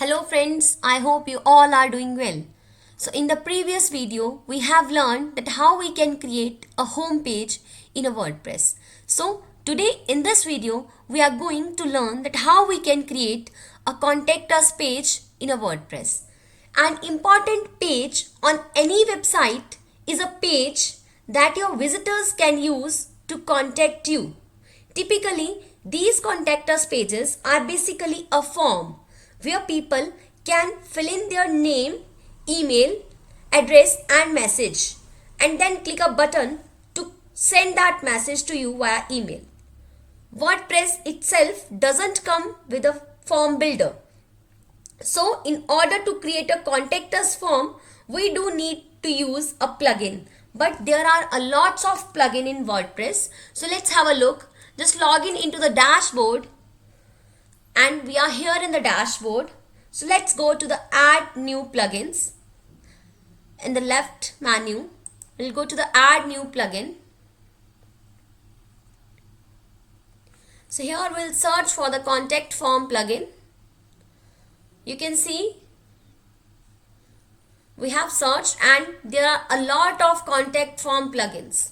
Hello friends, I hope you all are doing well. So in the previous video, we have learned that how we can create a home page in a WordPress. So today in this video, we are going to learn that how we can create a contact us page in a WordPress. An important page on any website is a page that your visitors can use to contact you. Typically, these contact us pages are basically a form where people can fill in their name, email, address and message and then click a button to send that message to you via email. WordPress itself doesn't come with a form builder. So in order to create a contact us form, we do need to use a plugin. But there are a lots of plugin in WordPress. So let's have a look. Just log in into the dashboard and we are here in the dashboard. So let's go to the add new plugins. In the left menu, we'll go to the add new plugin. So here we'll search for the contact form plugin. You can see we have searched and there are a lot of contact form plugins.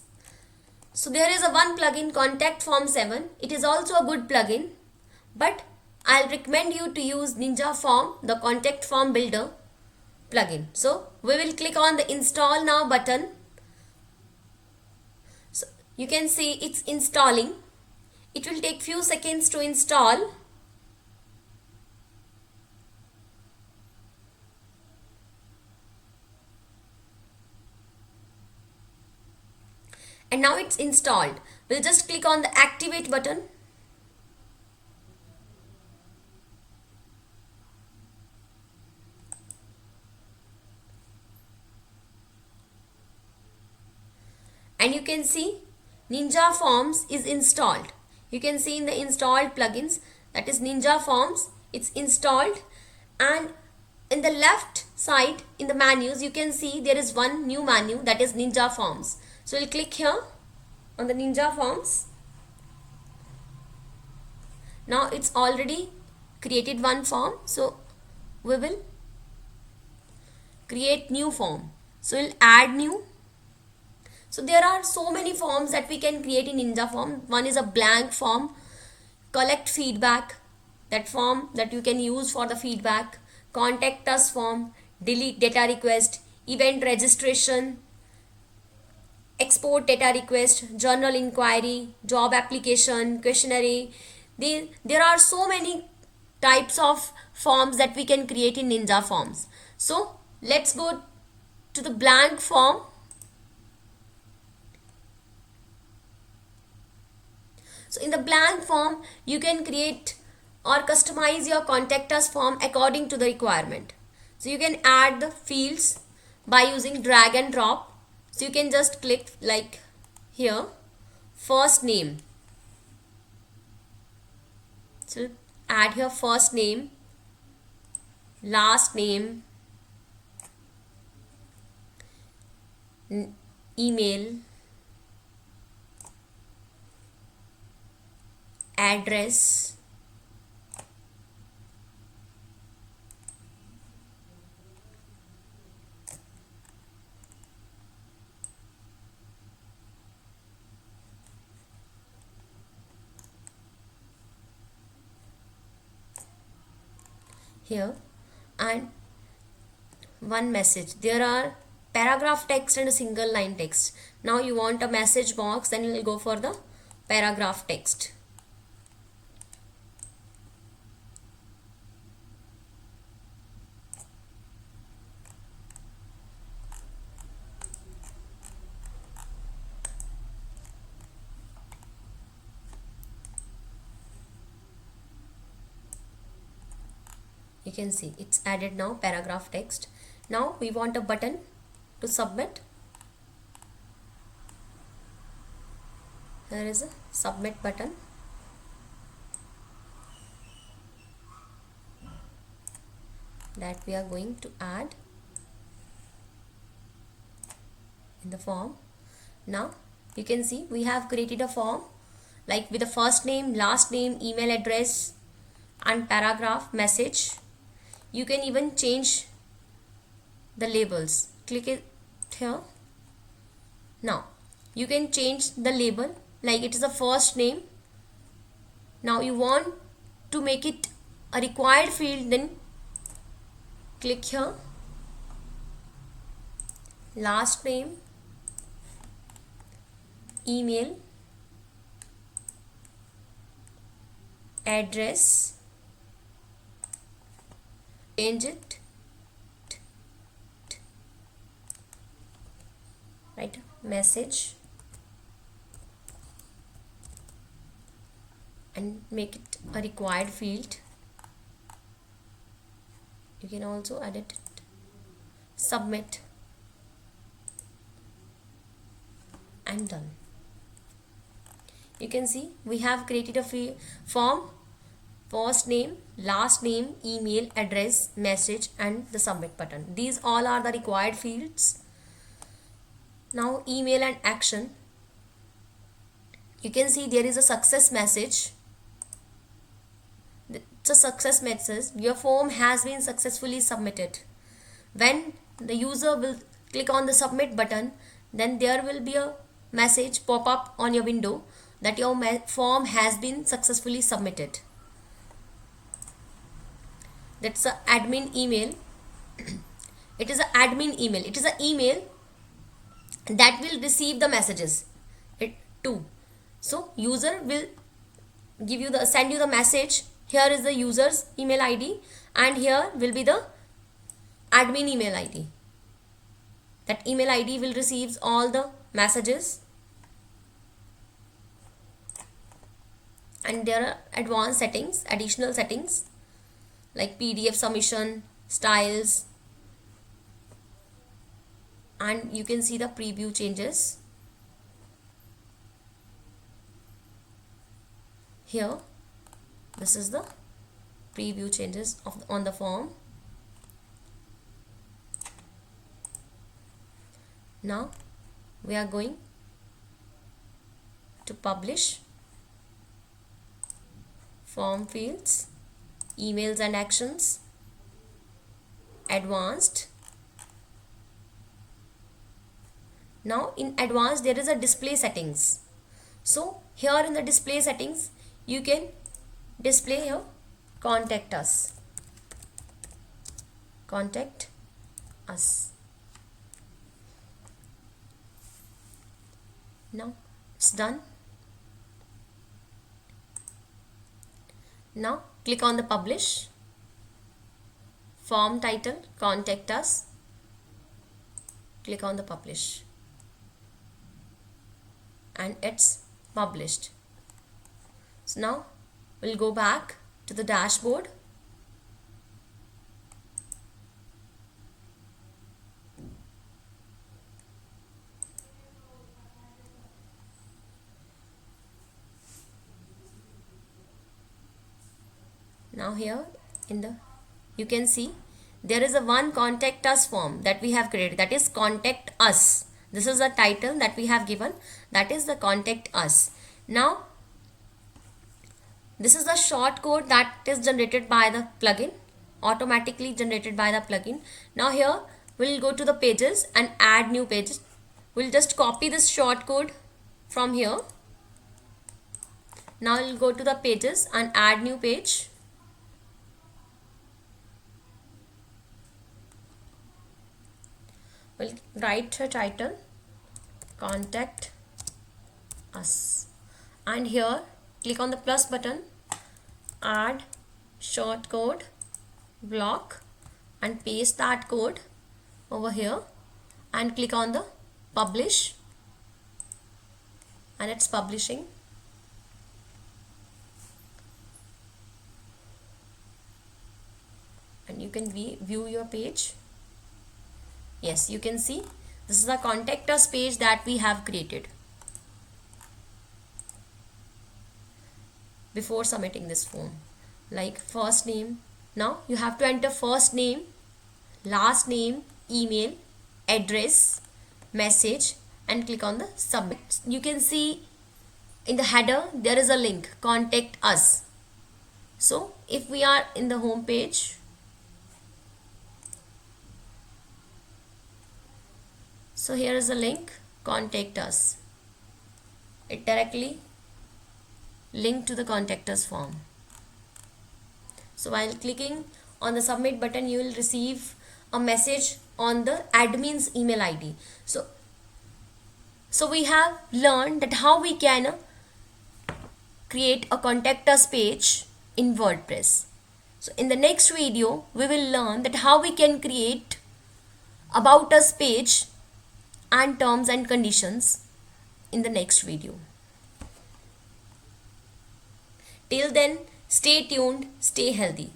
So there is a one plugin, contact form 7. It is also a good plugin, but I'll recommend you to use Ninja Form, the contact form builder plugin. So we will click on the install now button. So you can see it's installing. It will take few seconds to install. And now it's installed. We'll just click on the activate button. And you can see Ninja Forms is installed. You can see in the installed plugins, that is Ninja Forms, it's installed. And in the left side in the menus, you can see there is one new menu, that is Ninja Forms. So we'll click here on the Ninja Forms. Now it's already created one form. So we will create new form. So we'll add new. So there are so many forms that we can create in Ninja Form. One is a blank form, collect feedback, that form that you can use for the feedback, contact us form, delete data request, event registration, export data request, journal inquiry, job application, questionnaire. There are so many types of forms that we can create in Ninja Forms. So let's go to the blank form. So in the blank form, you can create or customize your contact us form according to the requirement. So you can add the fields by using drag and drop. So you can just click like here, first name. So add here first name, last name, email, address, here, and one message. There are paragraph text and a single line text. Now you want a message box, then you will go for the paragraph text. You can see it's added now, paragraph text. Now we want a button to submit. There is a submit button. That we are going to add in the form. Now you can see we have created a form like with the first name, last name, email address and paragraph message. you can even change the labels. Click it here. Now you can change the label, like it is the first name. Now you want to make it a required field, then click here. Last name, email, address, change it, right, message, and make it a required field. You can also edit it, submit, and done. You can see we have created a form, first name, last name, email, address, message, and the submit button. These all are the required fields. Now email and action. You can see there is a success message. It's a success message. Your form has been successfully submitted. When the user will click on the submit button, then there will be a message pop up on your window that your form has been successfully submitted. That's the admin email. It is an admin email. It is an email that will receive the messages too. So user will send you the message. Here is the user's email ID, and here will be the admin email ID. That email ID will receive all the messages. And there are advanced settings, additional settings like PDF submission, styles, and you can see the preview changes. Here, this is the preview changes on the form. Now we are going to publish form fields, emails and actions, advanced. Now in advanced there is a display settings. So here in the display settings you can display here contact us. Contact us. Now it's done. Now click on the publish. Form title, contact us. Click on the publish. And it's published. So now we'll go back to the dashboard. Now here you can see there is a one contact us form that we have created, that is contact us. This is the title that we have given, that is the contact us. Now this is the short code that is generated by the plugin, automatically generated by the plugin. Now here we'll go to the pages and add new pages. We'll just copy this short code from here. Now we'll go to the pages and add new page. We'll write a title, contact us, and here click on the plus button, add short code block, and paste that code over here, and click on the publish, and it's publishing. And you can view your page. Yes, you can see this is the contact us page that we have created before submitting this form. Like first name, now you have to enter first name, last name, email, address, message, and click on the submit. You can see in the header there is a link, contact us. So if we are in the home page, So here is the link, contact us. It directly linked to the contact us form. So while clicking on the submit button, you will receive a message on the admin's email ID. So we have learned that how we can create a contact us page in WordPress. So in the next video, we will learn that how we can create about us page and terms and conditions in the next video. Till then, stay tuned, stay healthy.